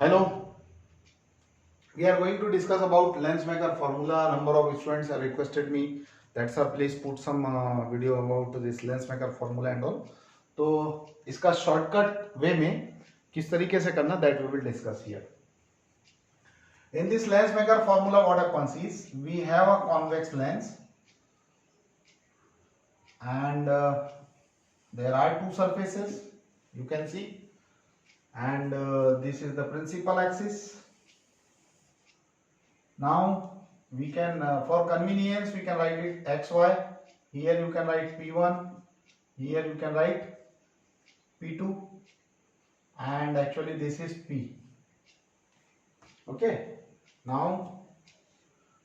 Hello, we are going to discuss about Lensmaker formula. Number of students have requested me that sir please put some video about this Lensmaker formula and all. तो इसका shortcut way में किस तरीके से करना that we will discuss here. In this Lensmaker formula what happens is we have a convex lens and there are two surfaces you can see and this is the principal axis. Now we can for convenience we can write it xy. Here you can write p1, here you can write p2 and actually this is p. Okay, now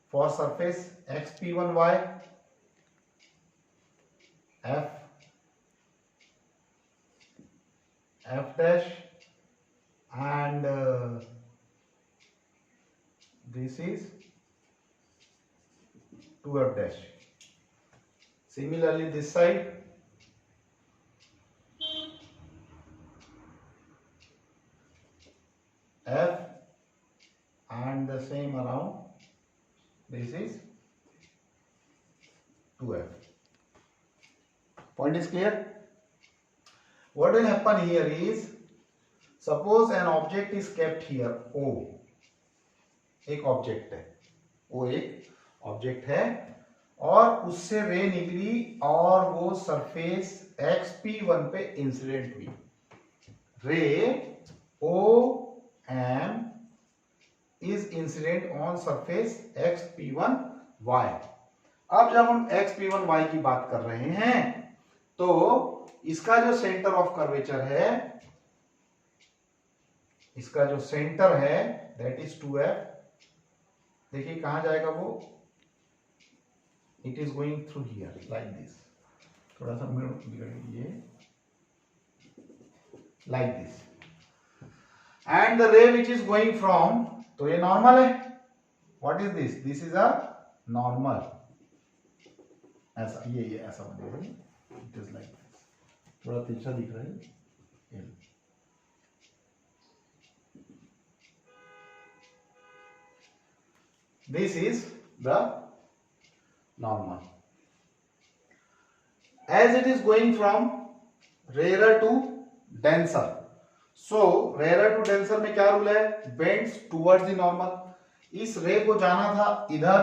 for surface xp1y f dash and this is 2f dash. Similarly this side f and the same around this is 2f. Point is clear? What will happen here is suppose an object is kept here O. एक object है, वो एक object है और उससे रे निकली और वो सरफेस xp1 पे इंसिडेंट हुई. रे OM is incident on surface xp1y. अब जब हम xp1y की बात कर रहे हैं तो इसका जो सेंटर ऑफ कर्वेचर है, इसका जो सेंटर है दैट इज 2f. देखिए कहां जाएगा वो, it is going through here like this. थोड़ा सा ये लाइक दिस एंड द रे विच इज गोइंग फ्रॉम, तो ये नॉर्मल है. What is this? This is a normal. ऐसा ये ऐसा बनेगा, इट इज लाइक दिस. थोड़ा तिरछा दिख रहा है. This is the normal. As it is going from rarer to denser, so rarer to denser में क्या रूल है? Bends towards the normal. इस रे को जाना था इधर,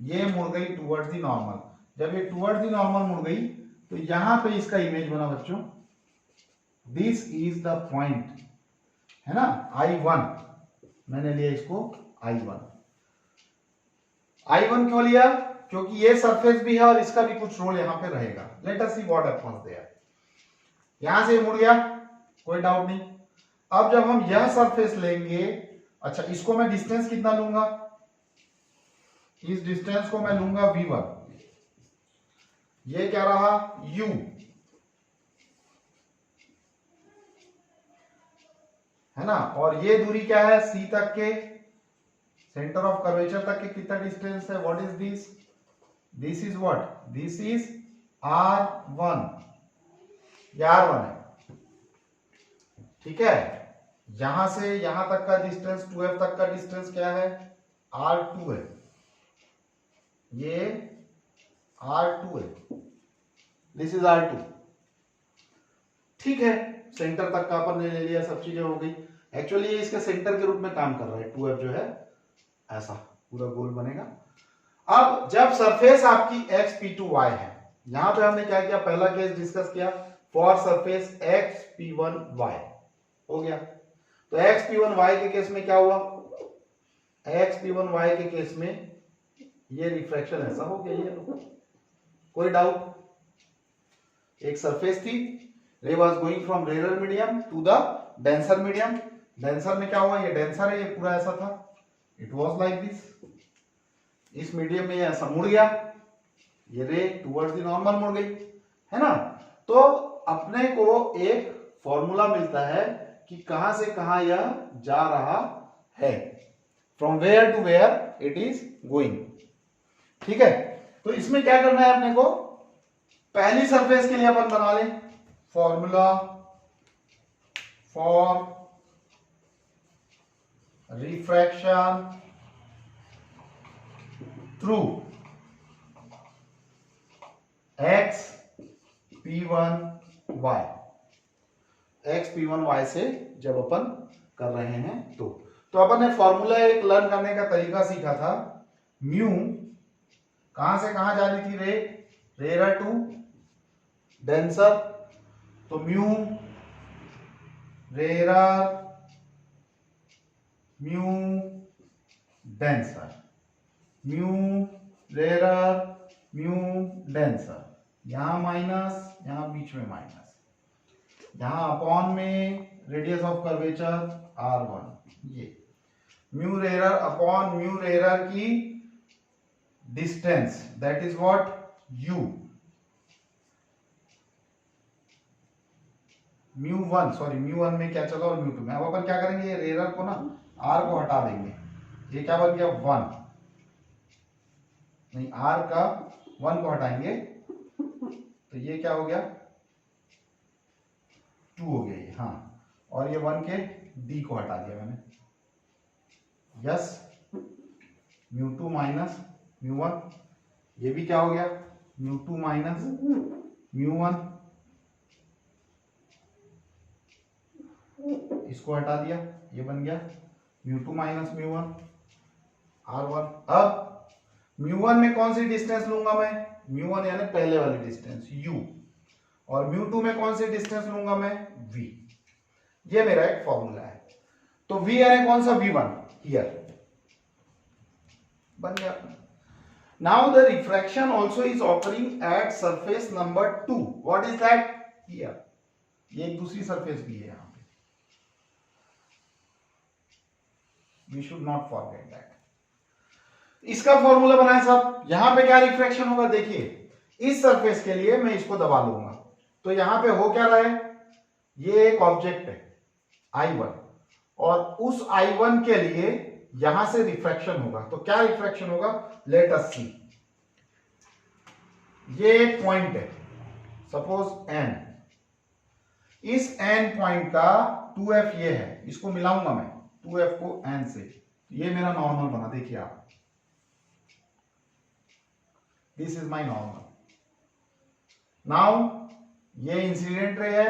ये मुड़ गई towards the normal. जब ये towards the normal मुड़ गई तो यहां पे इसका इमेज बना बच्चों. This is the point, है ना? I1 मैंने लिया इसको I1. I1 क्यों लिया? क्योंकि ये सरफेस भी है और इसका भी कुछ रोल यहां पे रहेगा. Let us see what happens there. यहां से मुड़ गया, कोई डाउट नहीं. अब जब हम यह सरफेस लेंगे, अच्छा इसको मैं डिस्टेंस कितना लूंगा? इस डिस्टेंस को मैं लूंगा v1. ये क्या रहा? u. है ना? और ये दूरी क्या है? c तक के सेंटर ऑफ कर्वेचर तक के कितना डिस्टेंस है? What is this? This is what? This is r1. ये r1 है. ठीक है, यहां से यहां तक का डिस्टेंस 2f तक का डिस्टेंस क्या है? r2 है. ये r2 है. This is r2. ठीक है, सेंटर तक का अपन ने ले लिया, सब चीजें हो गई. एक्चुअली ये इसके सेंटर के रूप में काम कर रहा है. 2f जो है ऐसा पूरा गोल बनेगा. अब जब सरफेस आपकी xp2y है, यहां पे हमने क्या किया? पहला केस डिस्कस किया फॉर सरफेस xp1y. हो गया. तो xp1y के केस में क्या हुआ? xp1y के केस में ये रिफ्रैक्शन ऐसा हो गया. ये कोई डाउट? एक सरफेस थी, ray was going from rare medium to the denser medium. Denser में क्या हुआ? ये डेंसर है, ये पूरा ऐसा था. It was like this. इस मीडियम में ऐसा मुड़ गया, ये रे टुवर्ड्स द नॉर्मल मुड़ गई, है ना? तो अपने को एक फॉर्मूला मिलता है कि कहां से कहां यह जा रहा है, from where to where it is going. ठीक है, तो इसमें क्या करना है अपने को? पहली सरफेस के लिए अपन बना लें formula for refraction through x p1 y, x p1 y से जब अपन कर रहे हैं तो अपन ने फॉर्मूला एक लर्न करने का तरीका सीखा था। म्यू कहां से कहां जा रही थी, रेयर टू डेंसर, तो mu rare mu denser, mu rare mu denser, यहां माइनस, यहां बीच में माइनस, यहां अपॉन में रेडियस ऑफ कर्वेचर r1, ये mu rare upon mu rare की distance, that is what u, mu one में क्या चला और म्यू2 में। अब अपन क्या करेंगे, ये रेयर को ना r को हटा देंगे, ये क्या बन गया 1, नहीं r का 1 को हटाएंगे तो ये क्या हो गया 2 हो गया ये, हाँ, और ये 1 के d को हटा दिया मैंने, यस, म्यू2 माइनस म्यू1, ये भी क्या हो गया म्यू2 माइनस म्यू1, इसको हटा दिया, ये बन गया म्यू2 माइनस म्यू1 r1। अब म्यू1 में कौन सी डिस्टेंस लूंगा मैं, म्यू1 यानी पहले वाली डिस्टेंस u, और म्यू2 में कौन सी डिस्टेंस लूंगा मैं v। ये मेरा एक फॉर्मूला है। तो v यानी कौन सा v1 हियर बन गया। Now the refraction also is occurring at surface number 2, what is that, here, ये एक दूसरी सरफेस भी है यहां पे, we should not forget that. इसका फॉर्मूला बनाए साहब, यहां पे क्या रिफ्रैक्शन होगा, देखिए इस सरफेस के लिए मैं इसको दबा लूंगा, तो यहां पे हो क्या रहा है, ये एक ऑब्जेक्ट है I1, और उस I1 के लिए यहां से रिफ्रैक्शन होगा, तो क्या रिफ्रैक्शन होगा, लेट अस सी, ये एक पॉइंट है सपोज N, इस N पॉइंट का 2f ये है, इसको मिलाऊंगा मैं 2f को N से, ये मेरा नॉर्मल बना, देखिए आप, this is my normal. Now ये इंसिडेंट रे है,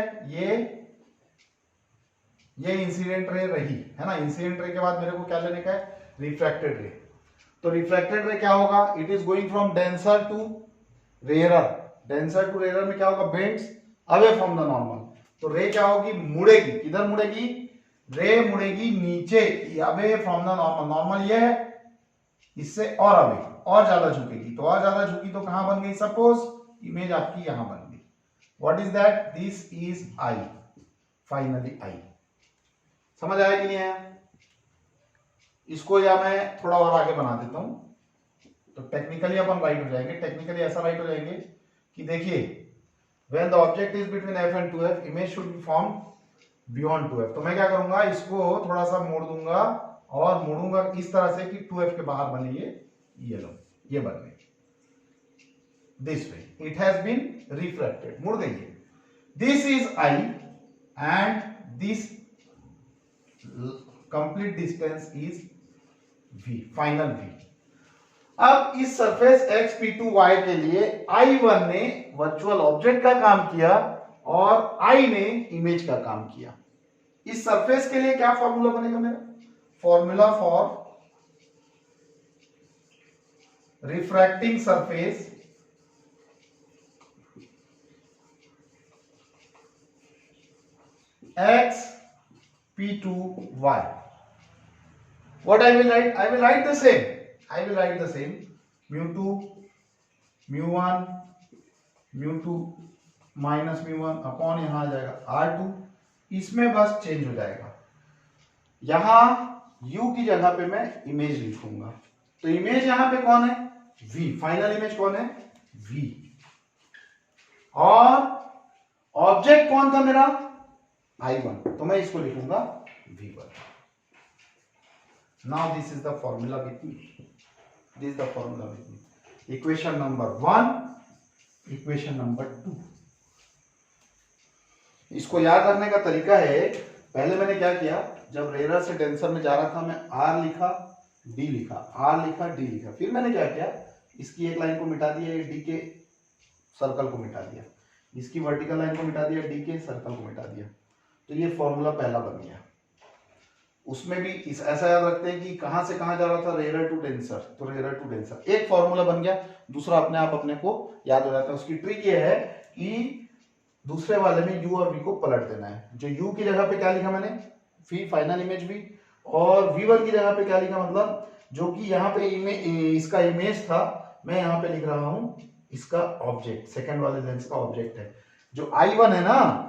ये इंसिडेंट रे रही है ना, इंसिडेंट रे के बाद मेरे को क्या लेने का है, रिफ्रैक्टेड रे। तो रिफ्रैक्टेड रे क्या होगा, it is going from denser to rarer, denser to rarer में क्या होगा, bends away from the normal, तो रे क्या होगी, मुड़ेगी, किधर मुड़ेगी, रे मुड़ेगी नीचे, away from the normal, normal ये है, इससे और अवे, और ज्यादा झुकेगी, तो और ज्यादा झुकी तो कहां बन गई, सपोज इमेज आपकी यहां बन गई, what is that, this is I, finally I। समझ आया कि नहीं आया, इसको या मैं थोड़ा और आगे बना देता हूं, तो टेक्निकली अपन राइट हो जाएंगे, टेक्निकली ऐसा राइट हो जाएंगे कि देखिए when the object is between f and 2f, image should be form beyond 2f, तो मैं क्या करूंगा, इसको थोड़ा सा मोड़ दूंगा और मोड़ूंगा इस तरह से कि 2f के बाहर बने ये लो, ये बन गए, this way it has been refracted, मुड़ गई है, this is I and this complete distance is v, final v। अब इस सरफेस xp2y के लिए I1 ने वर्चुअल ऑब्जेक्ट का काम किया और I ने इमेज का काम किया। इस सरफेस के लिए क्या फॉर्मूला बनेगा मेरा, formula for refracting surface xp2y, what I will write, I will write the same, mu2 mu1 mu2 minus mu1 upon यहां आ जाएगा r2, इसमें बस चेंज हो जाएगा, यहां u की जगह पे मैं इमेज लिखूंगा, तो इमेज यहां पे कौन है, v, फाइनल इमेज कौन है, v, और ऑब्जेक्ट कौन था मेरा, I1, तो मैं इसको लिखूंगा V1। Now this is the formula with me, this is the formula with me, equation number 1, equation number 2। इसको याद रखने का तरीका है, पहले मैंने क्या किया, जब रेयर से डेंसर में जा रहा था मैं आर लिखा, डी लिखा, आर लिखा, डी लिखा, फिर मैंने क्या किया, इसकी एक लाइन को मिटा दिया, डी के सर्कल को मिटा दिया, इसकी वर्टिकल लाइन को मिटा दिया, डी के सर्कल को मिटा दिया, तो ये फॉर्मूला पहला बन गया। उसमें भी इस ऐसा याद रखते हैं कि कहां से कहां जा रहा था, रेयर टू डेंसर, तो रेयर टू डेंसर एक फॉर्मूला बन गया, दूसरा अपने आप अपने को याद हो जाता है। उसकी ट्रिक ये है कि दूसरे वाले में u और v को पलट देना है। जो u की जगह पे क्या लिखा मैंने, v फाइनल इमेज v, और v1 की जगह पे क्या लिखा, मतलब जो कि यहाँ पे इसका इमेज था, मैं यहाँ पे लिख रहा हूं इसका ऑब्जेक्ट, सेकंड वाले लेंस का ऑब्जेक्ट है। जो i1 है ना,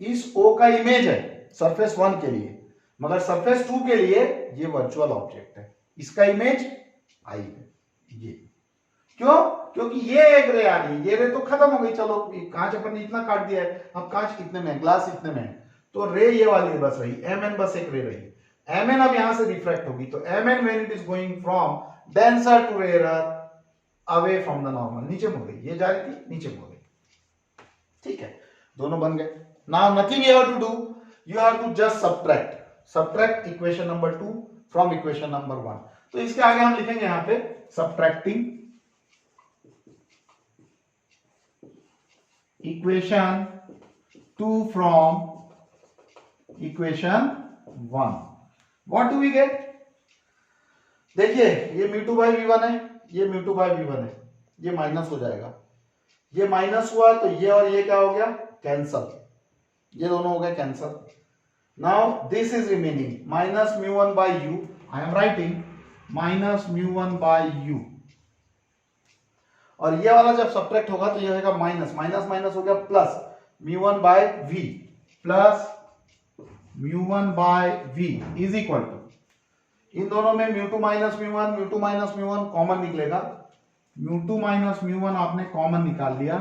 इस o का इमेज है सरफेस 1 के लिए, मगर सरफेस 2 के लिए ये वर्चुअल ऑब्जेक्ट है, इसका इमेज i है। ये क्यों, क्योंकि ये एक रे आ रही है, ये रे तो खत्म हो गई, चलो कांच अपन ने इतना काट दिया है, अब कांच कितने में है, ग्लास इतने में है, तो रे ये वाली बस रही, mn बस एक रे रही, mn अब यहां से रिफ्रैक्ट होगी, तो mn when it is going from denser to rarer away from the normal, नीचे मुड़ गई, ये जा रही थी नीचे मुड़ गई, ठीक है, दोनों बन गए। Now nothing you have to do, you have to just subtract equation number 2 from equation number 1। तो इसके आगे हम लिखेंगे यहां पे subtracting equation 2 from equation 1। What do we get, देखिए ये म्यू2 बाई v1 है, ये म्यू2 बाई v1 है, ये माइनस हो जाएगा, ये माइनस हुआ तो ये और ये क्या हो गया, कैंसल, ये दोनों हो गए cancel. Now this is remaining minus mu one by u, I am writing minus mu one by u, और ये वाला जब सब्ट्रैक्ट होगा तो ये होगा माइनस, माइनस माइनस हो गया plus, mu one by v plus mu one by v is equal to, इन दोनों में mu two minus mu one, mu two minus mu one common निकलेगा, म्यू2 माइनस म्यू1 आपने कॉमन निकाल लिया,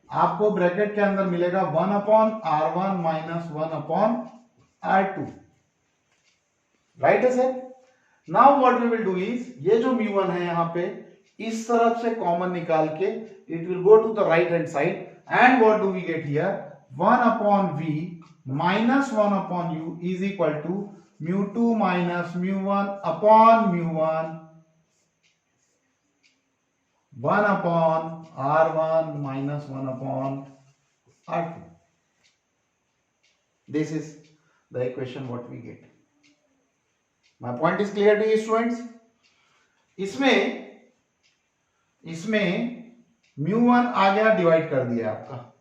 आपको ब्रैकेट के अंदर मिलेगा 1 upon r1 minus 1 upon r2, right है sir. Now what we will do is, ये जो म्यू1 है यहां पे इस तरफ से कॉमन निकाल के it will go to the right hand side, and what do we get here, 1 upon v minus 1 upon u is equal to mu two minus mu one upon mu one 1 upon r1 minus 1 upon r2. This is the equation what we get. My point is clear to you students? इसमें μ1 आ गया, divide कर दिया आपका,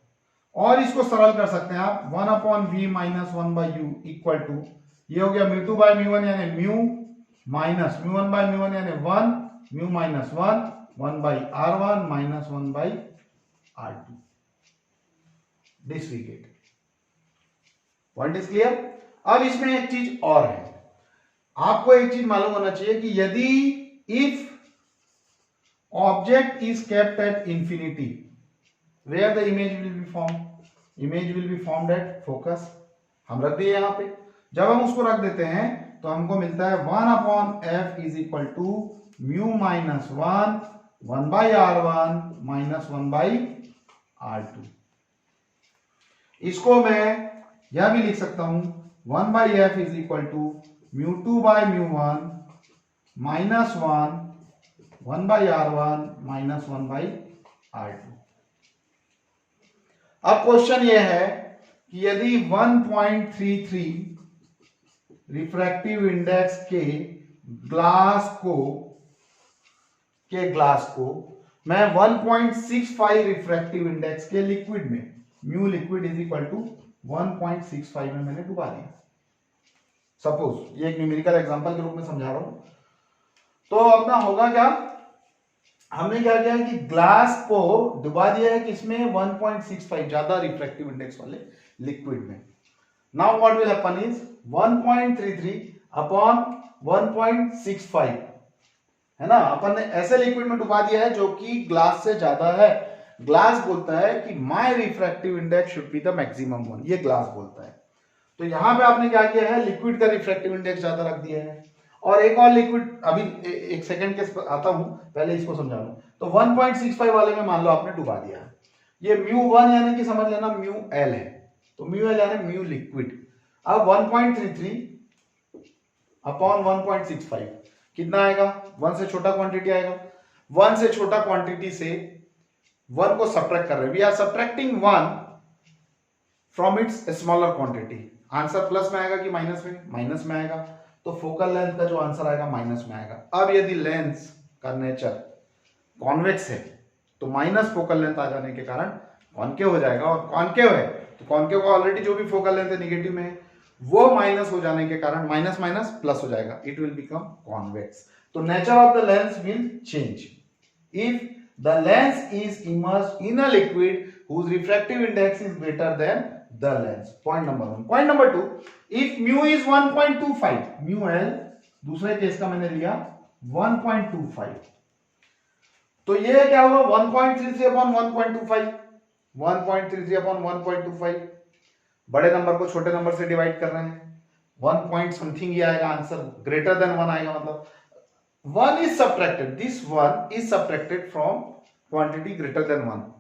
और इसको सरल कर सकते हैं आप 1 upon v minus 1 by u equal to, ये हो गया μ2 by μ1 यानी म्यू माइनस μ1 by μ1 यानी 1 mu minus 1 by r1 minus 1 by r2. This we get. Point is clear? अब इसमें एक चीज और है, आपको एक चीज मालूम होना चाहिए कि यदि if object is kept at infinity, where the image will be formed? Image will be formed at focus. हम रख दिए यहां पे, जब हम उसको रख देते हैं तो हमको मिलता है 1 upon f is equal to mu minus 1 by r1 minus 1 by r2. इसको मैं यह भी लिख सकता हूं 1 by f is equal to μ2 by μ1 minus 1 by r1 minus 1 by r2. अब क्वेश्चन यह है कि यदि 1.33 रिफ्रैक्टिव इंडेक्स के ग्लास को मैं 1.65 रिफ्रैक्टिव इंडेक्स के लिक्विड में, mu liquid is equal to 1.65 में मैंने डुबा दिया। सपोज ये एक न्यूमेरिकल एग्जांपल के रूप में समझा रहा हूं, तो अपना होगा क्या, हमने क्या किया कि ग्लास को डुबा दिया है किसमें, 1.65 ज्यादा रिफ्रैक्टिव इंडेक्स वाले लिक्विड में। Now what will happen is 1.33 upon 1.65 है ना, अपन ने ऐसे लिक्विड में डुबा दिया है जो कि ग्लास से ज्यादा है। ग्लास बोलता है कि my refractive index should be the maximum one, ये ग्लास बोलता है। तो यहां पे आपने क्या किया है, लिक्विड का रिफ्रैक्टिव इंडेक्स ज्यादा रख दिया है। और एक और लिक्विड, अभी एक सेकंड के आता हूं, पहले इसको समझा लूं। तो 1.65 वाले में मान लो आपने डुबा दिया है, ये μ1 यानी कि समझ लेना μl है, तो μl यानी म्यू लिक्विड। अब 1.33 अपॉन 1.65 कितना आएगा? 1 से छोटा क्वांटिटी आएगा। 1 से छोटा क्वांटिटी से 1 को सब्ट्रैक्ट कर रहे हैं। We are subtracting 1 from its smaller quantity. Answer plus में आएगा कि माइनस में? माइनस में आएगा। तो फोकल लेंथ का जो आंसर आएगा माइनस में आएगा। अब यदि लेंस का नेचर कॉन्वेक्स है तो माइनस फोकल लेंथ आ जाने के कारण कॉन्केव हो जाएगा, और कॉन्केव है तो कॉन्केव का ऑलरेडी जो भी फोकल लेंथ है नेगेटिव में है, वो माइनस हो जाने के कारण माइनस माइनस प्लस हो जाएगा, इट विल बिकम कॉन्वेक्स। तो nature of the lens will change if the lens is immersed in a liquid whose refractive index is greater than the lens. Point number 1. Point number 2, if mu is 1.25, mu L दूसरे case का मैंने लिया 1.25, तो ये क्या होगा? 1.33 upon 1.25, 1.33 upon 1.25। बड़े number को छोटे नंबर से डिवाइड कर रहे हैं, 1 पॉइंट समथिंग ही आएगा आंसर, ग्रेटर देन 1 आएगा, मतलब 1 is subtracted, this 1 is subtracted from quantity greater than 1।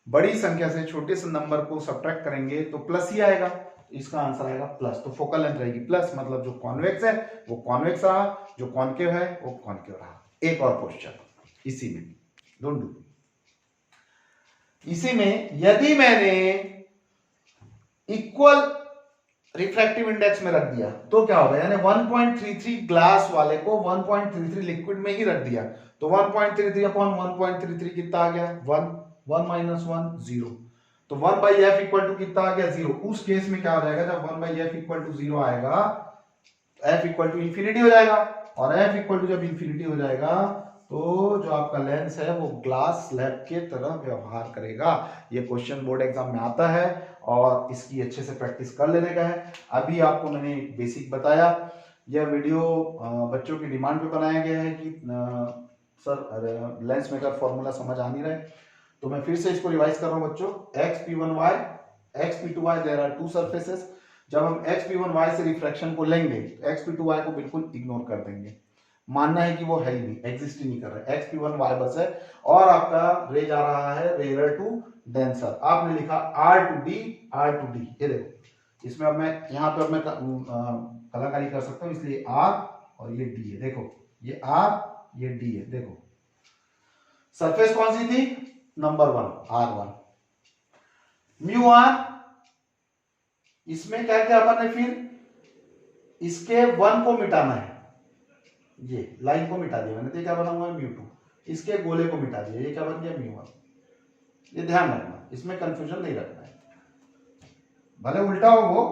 बड़ी संख्या से छोटे से नंबर को सब्ट्रैक्ट करेंगे तो प्लस ही आएगा, इसका आंसर आएगा प्लस। तो फोकल लेंथ रहेगी प्लस, मतलब जो कॉन्वेक्स है वो कॉन्वेक्स रहा, जो कॉन्केव है वो कॉन्केव रहा। एक और क्वेश्चन इसी में, डोंट डू, इसी में यदि मैंने इक्वल रिफ्रैक्टिव इंडेक्स में रख दिया तो क्या होगा? यानी 1.33 ग्लास वाले को 1.33 लिक्विड में ही रख दिया तो 1.33 अपॉन 1.33 कितना आ गया? 1 माइनस 1 0। तो 1 बाई एफ इक्वल टू कितना आ गया? 0। उस केस में क्या हो जाएगा? जब 1 बाई एफ इक्वल टू 0 आएगा, एफ इक्वल टू इंफिनिटी हो जाएगा, और एफ इक्वल टू जब इंफिनिटी हो जाएगा तो जो आपका लेंस है वो ग्लास स्लैब के तरह व्यवहार करेगा। ये क्वेश्चन बोर्ड एग्जाम में आता है और इसकी अच्छे से प्रैक्टिस कर लेने का है। अभी आपको मैंने बेसिक बताया। यह वीडियो बच्चों की डिमांड पे बनाया गया है कि सर लेंस मेकर फॉर्मूला समझ आ नहीं रहा है, तो मैं फिर से इसको रिवाइज कर रहा हूं बच्चों। xp1y xp2y there are to surfaces. जब हम xp1y से रिफ्रैक्शन को लेंगे तो xp2y को बिल्कुल इग्नोर कर देंगे, मानना है कि वो है ही नहीं, एग्जिस्ट ही नहीं कर रहा है, xp1y बस है, और आपका रे जा रहा है रेयर टू डेंसर। आपने लिखा r to d r to d, ये देखो इसमें अब मैं यहाँ पे अब मैं कलाकारी कर सकता हूँ, इसलिए r और ये d है, देखो ये r ये d है। देखो सरफेस कौन सी थी? नंबर 1 R1, म्यू आर, इसमें क्या क्या अपन ने फिर इसके 1 को मिटाना है, ये लाइन को मिटा दिया मैंने, तो क्या बना हुआ है? म्यू 2। इसके गोले को मिटा दिया, ये क्या बन गया? म्यू 1। ये ध्यान रखना, इसमें कंफ्यूजन नहीं रखना है, भले उल्टा हो, वो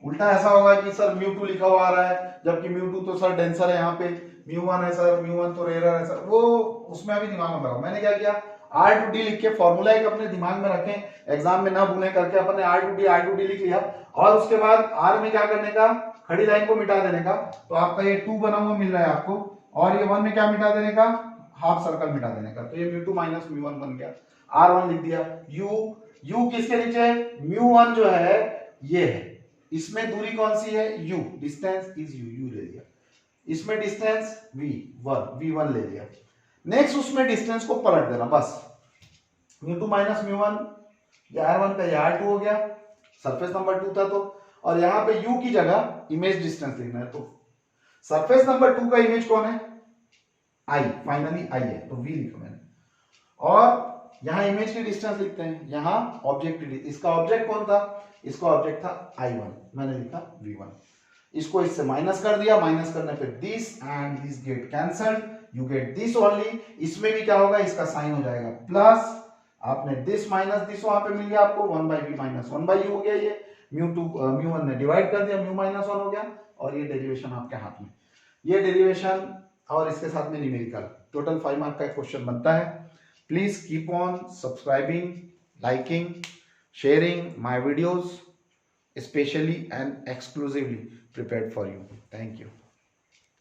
उल्टा ऐसा होगा कि सर म्यू 2 लिखा हुआ आ रहा है जबकि म्यू 2 तो सर डेंसर है, यहाँ पे म्यू 1 है सर, म्यू 1 तो रेयर है सर, वो उसमें अभी दिमाग में लगाओ। मैंने क्या किया? R to D लिख के फॉर्मूला एक अपने दिमाग में रखें, एग्जाम में ना भूलें करके अपने R to D लिख लिया, और उसके बाद R में क्या करने का? खड़ी लाइन को मिटा देने का। तो आपका ये 2 बना हुआ मिल रहा है आपको, और ये 1 में क्या मिटा देने का? हाफ सर्कल मिटा देने का। तो ये म्यू 2 माइनस म्यू 1 बन गया, R1 लिख दिया। U किसके नीचे है? म्यू 1 जो है ये है, इसमें दूरी कौन सी है? U, डिस्टेंस इज U ले लिया, इसमें डिस्टेंस V1 ले लिया। नेक्स्ट उसमें डिस्टेंस को पलट देना बस, म्यू 2 माइनस म्यू 1, ये R1 का ये R2 हो गया, सरफेस नंबर 2 था तो, और यहां पे U की जगह इमेज डिस्टेंस लिखना है, तो सरफेस नंबर 2 का इमेज कौन है? I, फाइनली I है, तो V लिखा मैंने, और यहां इमेज की डिस्टेंस लिखते हैं, यहां ऑब्जेक्ट की, इसका ऑब्जेक्ट कौन था? इसका ऑब्जेक्ट था I1, मैंने लिखा V1। इसको इससे माइनस कर दिया, माइनस करने पे this and this get cancelled, you get this only. इसमें भी क्या होगा? इसका साइन हो जाएगा प्लस, आपने दिस माइनस दिस वहां पे मिल गया आपको, 1 by v minus 1 by u हो गया, ये म्यू 1 ने डिवाइड कर दिया, म्यू माइनस 1 हो गया, और ये डेरिवेशन आपके हाथ में, ये डेरिवेशन और इसके साथ में न्यूमेरिकल, टोटल 5 मार्क का एक क्वेश्चन बनता है। Please keep on subscribing, liking, sharing my videos, especially and exclusively prepared for you. Thank you.